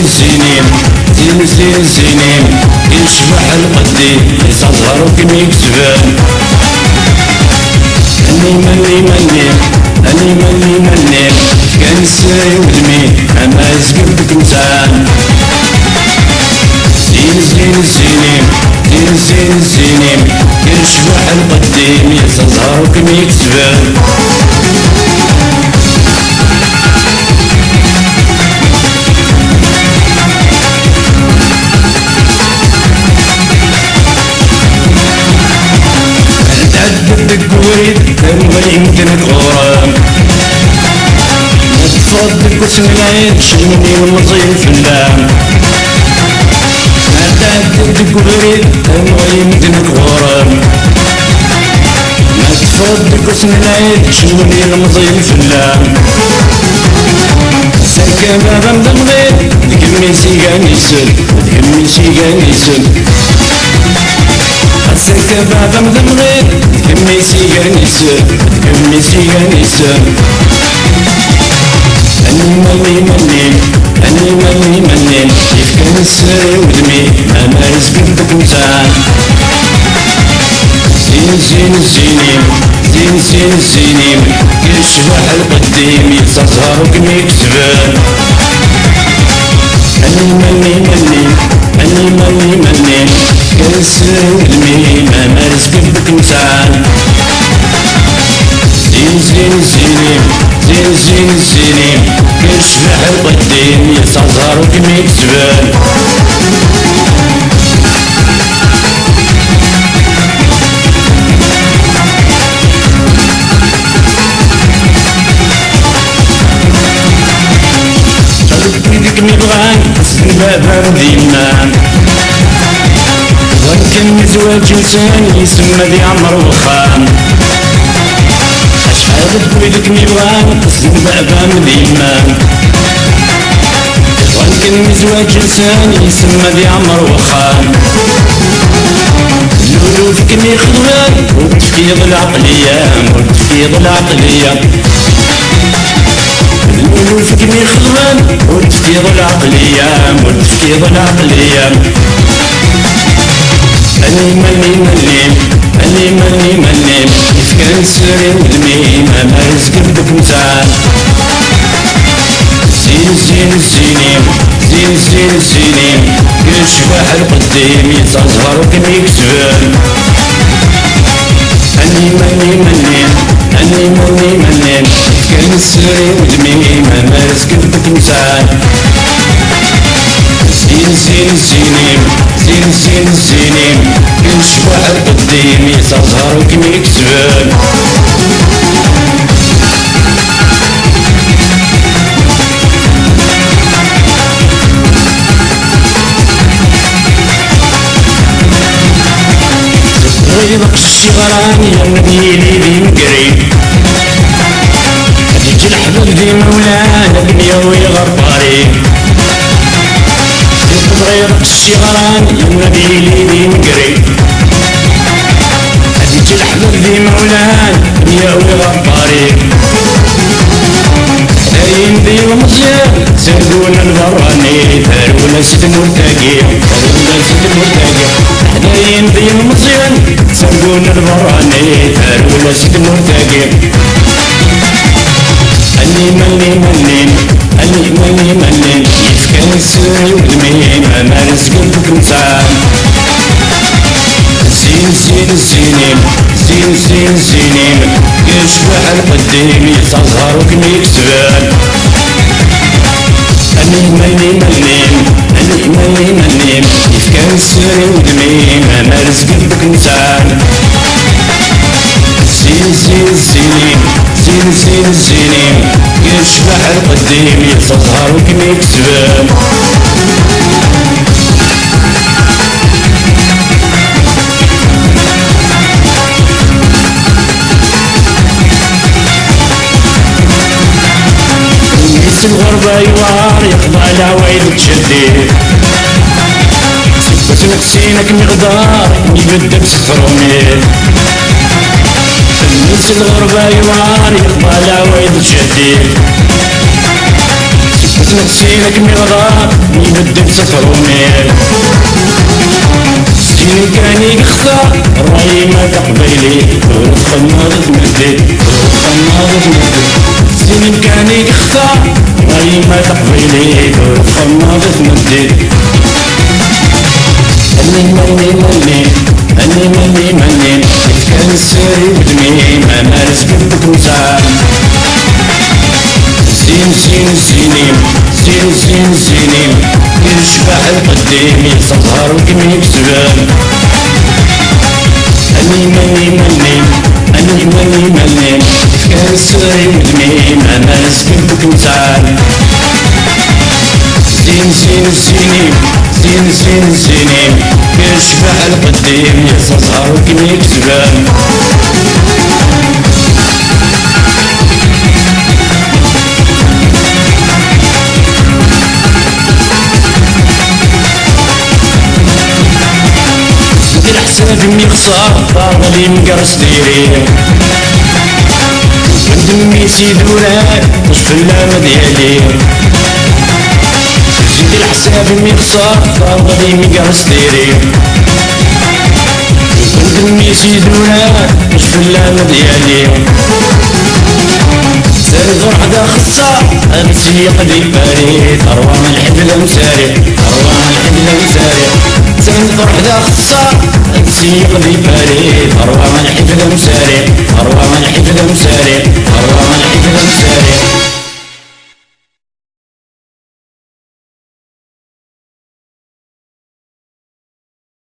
سنين سنين يشبح القديم يصغر وكم يكتبان أني مني كان الساي ودمي أما يسقبك مسعان سنين يشبح القديم يصغر وكم يكتبان بدك وريد تنبغي يمكن الغرام تفضلك واسم العيد شمني والمصير في اللام بدك وريد تنبغي يمكن الغرام تفضلك واسم العيد شمني والمصير في اللام سكا بابا مدمغير دكمي سيغان يسل سكا بابا مدمغير دكمي سيغان يسل أني مني كيف كان الساري ودمي أنا يسقبك مسعان سنين يشبح القديم يتصغر وكم يكتبان أني مني كان الساري ودمي أنا يسقبك مسعان سنين يشبح القديم يتصغر وكم يكتبان بيدك مبغان تسكن بابا ديما وكان مزواج انسان يسمى ذي عمر وخان اشحال بيدك مبغان تسكن بابا ديما وكان مزواج انسان يسمى ذي عمر وخان لولو فيك خضوان وتفيض العقلية فكني خضوان وتفيض العقلية أني مني كيف كان السري ودمي ما رزقك بك مسعان سنين يشبح القديم يتصغر وكم يكتبان أني مني كان السري ودمي ما رزقك بك مسعان سنين يشبح القديم يتصغر وكم يكتبان غيبك الشغران يا نبيلي ذي مقريب هديك الحبل ذي مولانا بنيوي غرباري غيبك الشغران يا نبيلي ذي مقريب هديك الحبل ذي مولانا بنيوي غرباري داين ذي ومزيان سردونا البراني ثارونا سيد مرتاقي داين ذي ومزيان سردونا البراني ثارونا سيد مرتاقي أني مني كيف كان السري ودمي ما رزقك بك مسعان سنين يشبح القديم يصغر وكم يكتبان أني مني كيف كان السري ودمي ما رزقك بك مسعان سنين يشبح القديم يصغر وكم يكتبان الغربة يوار يقضى العوايد تشديد سكت نفسينك مقدار يبدك سخرومي الناس الغربة يوار يقضى العوايد تشديد سكت نسينك مغرى يبدل سطروني سين كان يخطى الرأي ما تقبيلي خماض تمدد سين كان يخطى الرأي ما تقبيلي خماض تمدد أني كان السري ودمي ما مارس قلبك مساعد سينيم يشبح القديم يصهر وكمي بسبان أني مني كان السري ودمي ما مارس قلبك مساعد سينيم يشبح القديم يصهر وكمي بسبان حسابي خسار فاضلي مقرص ديري دمي سيدوراك مش في اللامة ديالي زيد الحساب خسار فاضلي مقرص ديري دمي سيدوراك مش في اللامة ديالي سارد وحدة خصا انسي قدي باري أروان الحبل مساري سارد وحدة خصا انسي قدي باري أروان الحبل مساري